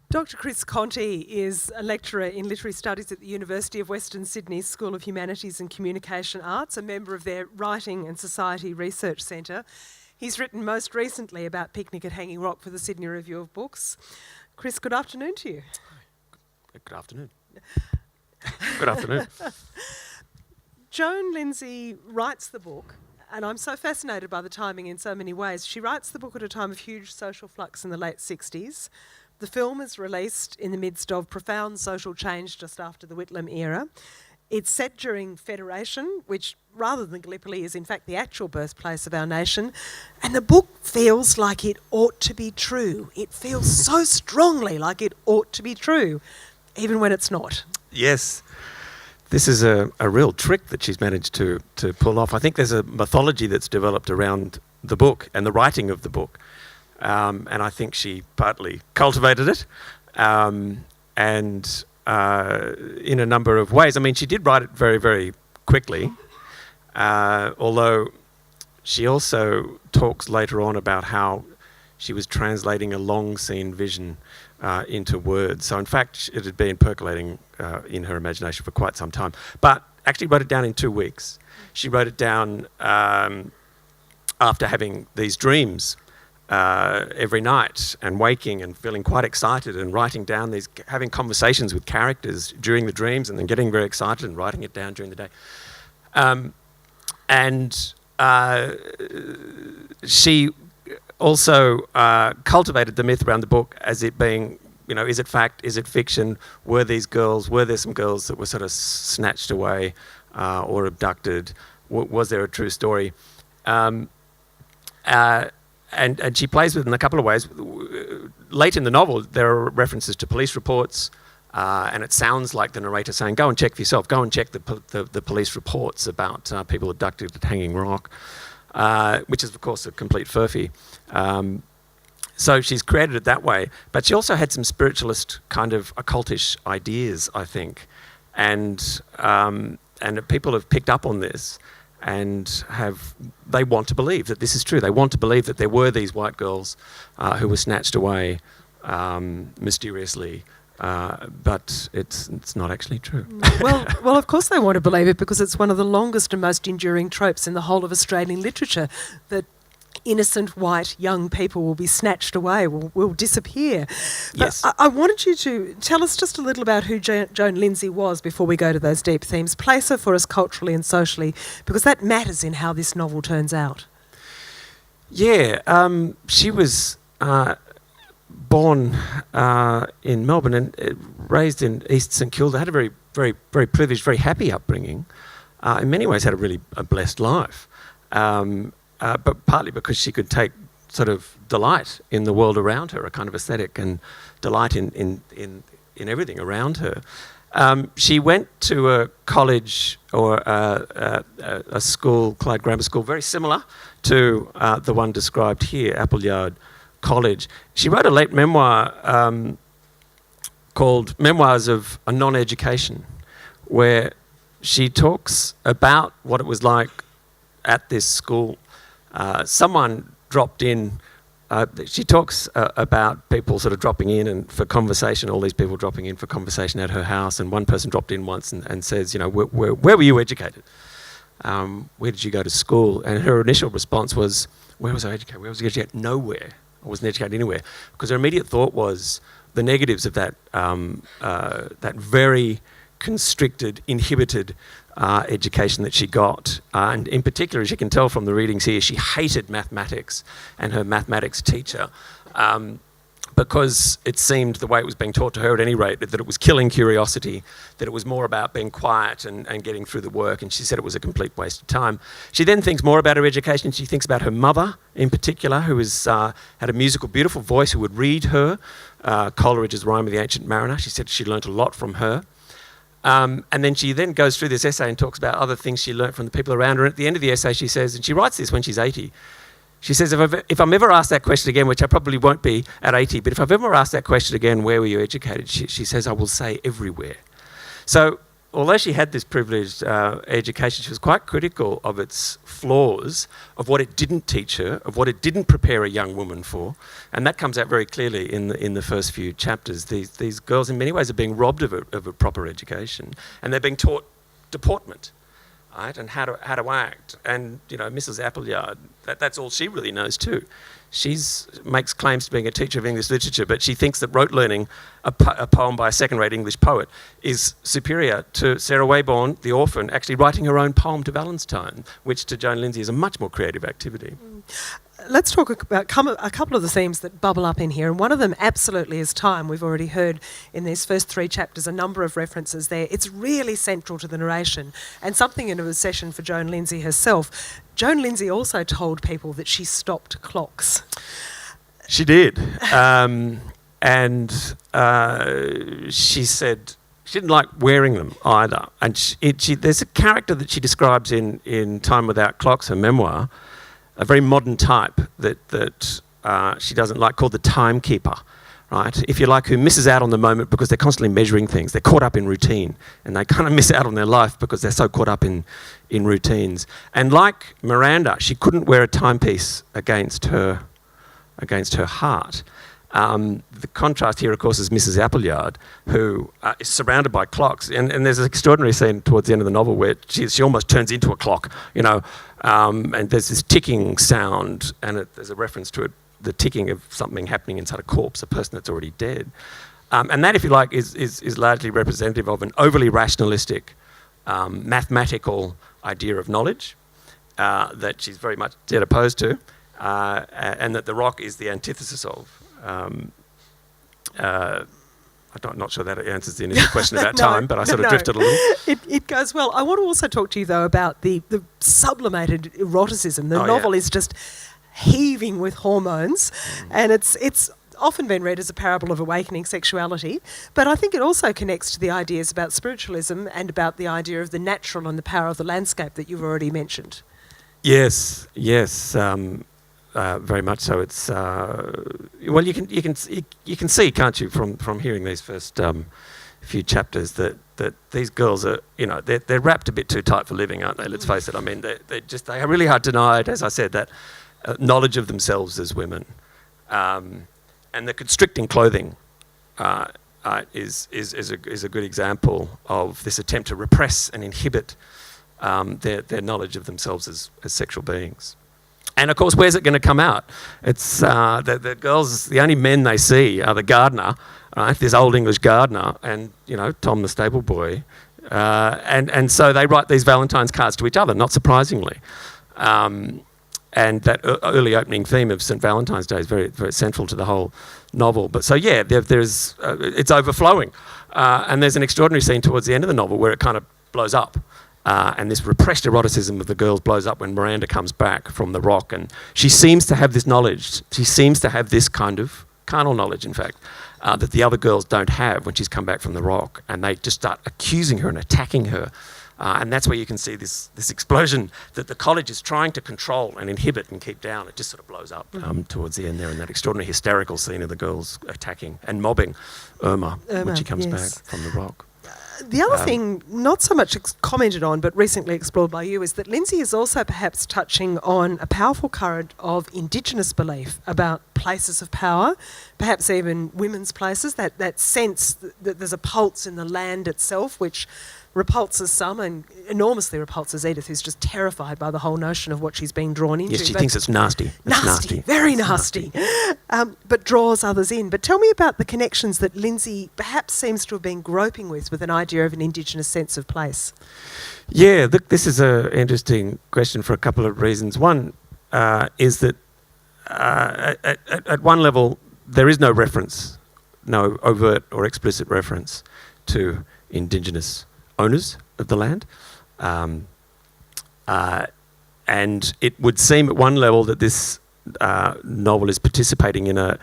Dr Chris Conti is a lecturer in literary studies at the University of Western Sydney's School of Humanities and Communication Arts, a member of their Writing and Society Research Centre. He's written most recently about Picnic at Hanging Rock for the Sydney Review of Books. Chris, good afternoon to you. Good afternoon. Good afternoon. Joan Lindsay writes the book, and I'm so fascinated by the timing in so many ways. She writes the book at a time of huge social flux in the late 60s. The film is released in the midst of profound social change just after the Whitlam era. It's set during Federation, which, rather than Gallipoli, is in fact the actual birthplace of our nation. And the book feels like it ought to be true. It feels so strongly like it ought to be true, even when it's not. Yes. This is a real trick that she's managed to pull off. I think there's a mythology that's developed around the book and the writing of the book. And I think she partly cultivated it, and in a number of ways. I mean, she did write it very, very quickly, although she also talks later on about how she was translating a long-seen vision into words. So in fact, it had been percolating in her imagination for quite some time, but actually wrote it down in 2 weeks. She wrote it down after having these dreams every night and waking and feeling quite excited and writing down these, having conversations with characters during the dreams and then getting very excited and writing it down during the day. She also cultivated the myth around the book as it being, you know, is it fact, is it fiction? Were there some girls that were sort of snatched away or abducted? Was there a true story? And she plays with it in a couple of ways. Late in the novel, there are references to police reports, and it sounds like the narrator saying, go and check for yourself, go and check the police reports about people abducted at Hanging Rock, which is, of course, a complete furphy. So she's created it that way. But she also had some spiritualist kind of occultish ideas, I think. And people have picked up on this. And they want to believe that this is true. They want to believe that there were these white girls who were snatched away mysteriously, but it's not actually true. Well, of course they want to believe it, because it's one of the longest and most enduring tropes in the whole of Australian literature, that innocent white young people will be snatched away, will disappear. Yes. But I wanted you to tell us just a little about who Joan Lindsay was before we go to those deep themes. Place her for us culturally and socially, because that matters in how this novel turns out. Yeah, she was born in Melbourne and raised in East St Kilda, had a very, very, very privileged, very happy upbringing. In many ways had a blessed life. But partly because she could take sort of delight in the world around her, a kind of aesthetic and delight in everything around her. She went to a college or a school, Clyde Grammar School, very similar to the one described here, Appleyard College. She wrote a late memoir called Memoirs of a Non-Education, where she talks about what it was like at this school. Someone dropped in. She talks about people sort of dropping in and for conversation, all these people dropping in for conversation at her house, and one person dropped in once and says, you know, where were you educated? Where did you go to school? And her initial response was, where was I educated? Where was I educated? Nowhere. I wasn't educated anywhere. Because her immediate thought was the negatives of that very constricted, inhibited education that she got. And in particular, as you can tell from the readings here, she hated mathematics and her mathematics teacher because it seemed, the way it was being taught to her at any rate, that it was killing curiosity, that it was more about being quiet and getting through the work, and she said it was a complete waste of time. She then thinks more about her education. She thinks about her mother in particular, who had a musical, beautiful voice, who would read her Coleridge's Rime of the Ancient Mariner. She said she learnt a lot from her. And then she goes through this essay and talks about other things she learnt from the people around her. And at the end of the essay, she says, and she writes this when she's 80, she says, if I'm ever asked that question again, which I probably won't be at 80, but if I've ever asked that question again, where were you educated? She says, I will say everywhere. So although she had this privileged education, she was quite critical of its flaws, of what it didn't teach her, of what it didn't prepare a young woman for, and that comes out very clearly in the first few chapters. These girls, in many ways, are being robbed of a proper education, and they're being taught deportment, right, and how to act. And Mrs. Appleyard, that's all she really knows too. She makes claims to being a teacher of English literature, but she thinks that rote learning a poem by a second-rate English poet is superior to Sarah Wayborn, the orphan, actually writing her own poem to Valentine, which to Joan Lindsay is a much more creative activity. Let's talk about a couple of the themes that bubble up in here, and one of them absolutely is time. We've already heard in these first 3 chapters a number of references there. It's really central to the narration, and something in a session for Joan Lindsay herself. Joan Lindsay also told people that she stopped clocks. She did, and she said she didn't like wearing them either. And there's a character that she describes in Time Without Clocks, her memoir, a very modern type that she doesn't like, called the timekeeper, right? If you like, who misses out on the moment because they're constantly measuring things. They're caught up in routine, and they kind of miss out on their life because they're so caught up in routines. And like Miranda, she couldn't wear a timepiece against her heart. The contrast here, of course, is Mrs. Appleyard, who is surrounded by clocks. And there's an extraordinary scene towards the end of the novel where she almost turns into a clock, and there's this ticking sound, and there's a reference to it, the ticking of something happening inside a corpse, a person that's already dead. And that, if you like, is largely representative of an overly rationalistic, mathematical idea of knowledge that she's very much dead opposed to, and that the rock is the antithesis of. I'm not sure that answers the initial question about time, but I sort of drifted a little. It goes well. I want to also talk to you, though, about the sublimated eroticism. The novel is just heaving with hormones, and it's often been read as a parable of awakening sexuality, but I think it also connects to the ideas about spiritualism and about the idea of the natural and the power of the landscape that you've already mentioned. Yes, very much so. It's well, you can see, can't you, from hearing these first few chapters that these girls are, they're wrapped a bit too tight for living, aren't they? Let's face it. I mean, they are really hard to deny, as I said, that knowledge of themselves as women, and the constricting clothing is a good example of this attempt to repress and inhibit their knowledge of themselves as sexual beings. And of course, where's it going to come out? It's the girls. The only men they see are the gardener, right? This old English gardener, and Tom the stable boy, and so they write these Valentine's cards to each other. Not surprisingly, and that early opening theme of St. Valentine's Day is very, very central to the whole novel. But so there's it's overflowing, and there's an extraordinary scene towards the end of the novel where it kind of blows up. And this repressed eroticism of the girls blows up when Miranda comes back from the rock, and she seems to have this knowledge. She seems to have this kind of carnal knowledge, in fact, that the other girls don't have when she's come back from the rock, and they just start accusing her and attacking her. And that's where you can see this explosion that the college is trying to control and inhibit and keep down. It just sort of blows up towards the end there in that extraordinary hysterical scene of the girls attacking and mobbing Irma when she comes back from the rock. The other thing, not so much commented on, but recently explored by you, is that Lindsay is also perhaps touching on a powerful current of Indigenous belief about places of power, perhaps even women's places, that sense that there's a pulse in the land itself, which repulses some and enormously repulses Edith, who's just terrified by the whole notion of what she's being drawn into. Yes, she thinks it's nasty. Nasty, very nasty. But draws others in. But tell me about the connections that Lindsay perhaps seems to have been groping with an idea of an Indigenous sense of place. Yeah, this is an interesting question for a couple of reasons. One is that at one level, there is no reference, no overt or explicit reference to Indigenous owners of the land. And it would seem at one level that this novel is participating in a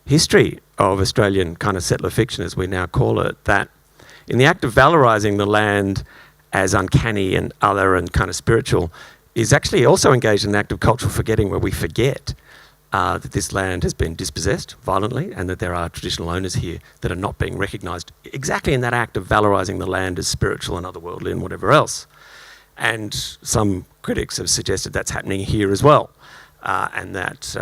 history of Australian kind of settler fiction, as we now call it, that in the act of valorising the land as uncanny and other and kind of spiritual is actually also engaged in an act of cultural forgetting where we forget that this land has been dispossessed violently and that there are traditional owners here that are not being recognised exactly in that act of valorising the land as spiritual and otherworldly and whatever else. And some critics have suggested that's happening here as well, and that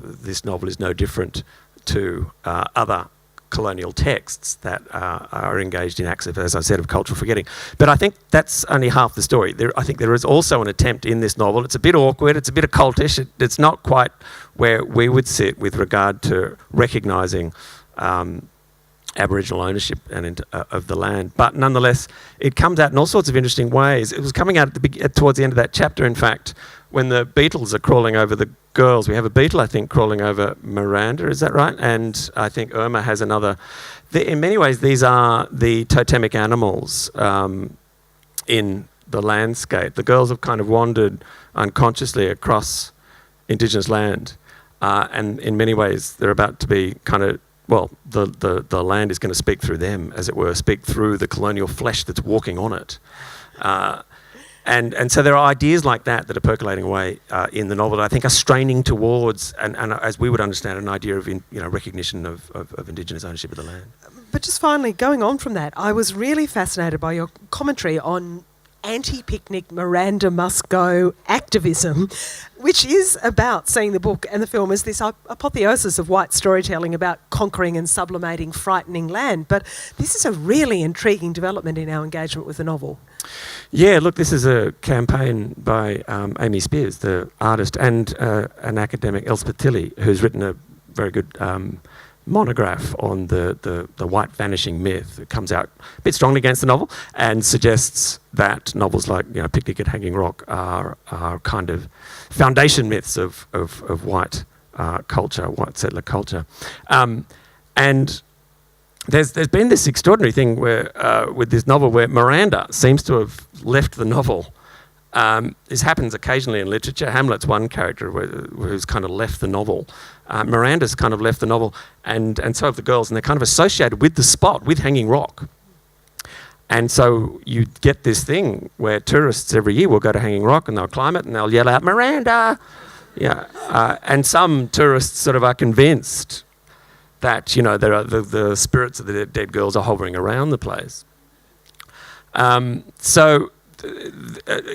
this novel is no different to other colonial texts that are engaged in acts of, as I said, of cultural forgetting. But I think that's only half the story. I think there is also an attempt in this novel. It's a bit awkward, it's a bit occultish, it's not quite where we would sit with regard to recognising Aboriginal ownership of the land. But nonetheless, it comes out in all sorts of interesting ways. It was coming out towards the end of that chapter, in fact, when the beetles are crawling over the girls. We have a beetle, I think, crawling over Miranda, is that right? And I think Irma has another. In many ways, these are the totemic animals in the landscape. The girls have kind of wandered unconsciously across Indigenous land, and in many ways, they're about to be kind of, well, the land is going to speak through them, as it were, speak through the colonial flesh that's walking on it. And so there are ideas like that that are percolating away in the novel that I think are straining towards, and as we would understand, an idea of recognition of Indigenous ownership of the land. But just finally, going on from that, I was really fascinated by your commentary on anti-picnic Miranda must go activism, which is about seeing the book and the film as this apotheosis of white storytelling about conquering and sublimating frightening land. But this is a really intriguing development in our engagement with the novel. Yeah, look, this is a campaign by Amy Spears, the artist, and an academic, Elspeth Tilley, who's written a very good monograph on the white vanishing myth. It comes out a bit strongly against the novel and suggests that novels like Picnic at Hanging Rock are kind of foundation myths of white culture, white settler culture. And there's been this extraordinary thing where with this novel where Miranda seems to have left the novel. This happens occasionally in literature. Hamlet's one character who's kind of left the novel. Miranda's kind of left the novel, and so have the girls, and they're kind of associated with the spot, with Hanging Rock. And so you get this thing where tourists every year will go to Hanging Rock and they'll climb it and they'll yell out, "Miranda!" Yeah, and some tourists sort of are convinced that there are the spirits of the dead girls are hovering around the place. So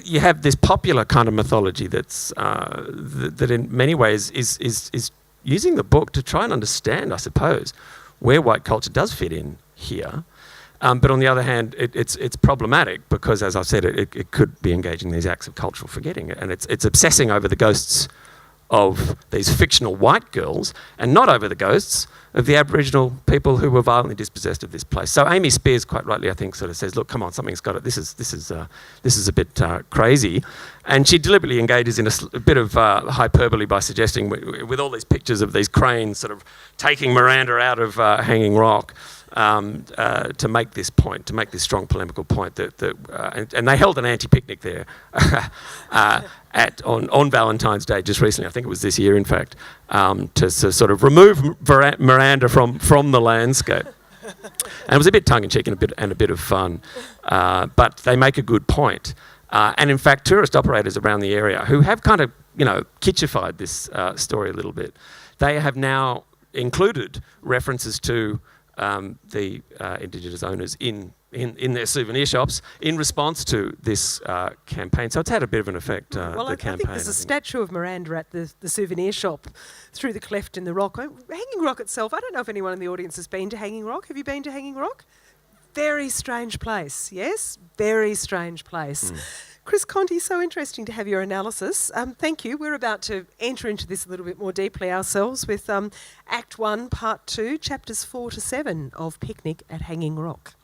you have this popular kind of mythology that's that in many ways is using the book to try and understand, I suppose, where white culture does fit in here. But on the other hand, it's problematic because, as I've said, it could be engaging in these acts of cultural forgetting, and it's obsessing over the ghosts of these fictional white girls and not over the ghosts of the Aboriginal people who were violently dispossessed of this place. So Amy Spears, quite rightly, I think, sort of says, "Look, come on, something's got it. This is a bit crazy," and she deliberately engages in a bit of hyperbole by suggesting, with all these pictures of these cranes sort of taking Miranda out of Hanging Rock, to make this point, to make this strong polemical point and they held an anti-picnic there on Valentine's Day just recently. I think it was this year, in fact, to sort of remove Miranda from the landscape. And it was a bit tongue-in-cheek and a bit of fun, but they make a good point. And in fact, tourist operators around the area who have kind of kitschified this story a little bit, they have now included references to the Indigenous owners in their souvenir shops in response to this campaign. So it's had a bit of an effect, the campaign. I think there's a statue of Miranda at the souvenir shop through the cleft in the rock. Hanging Rock itself, I don't know if anyone in the audience has been to Hanging Rock. Have you been to Hanging Rock? Very strange place, yes? Very strange place. Chris Conti, so interesting to have your analysis. Thank you. We're about to enter into this a little bit more deeply ourselves with Act 1, Part 2, Chapters 4 to 7 of Picnic at Hanging Rock.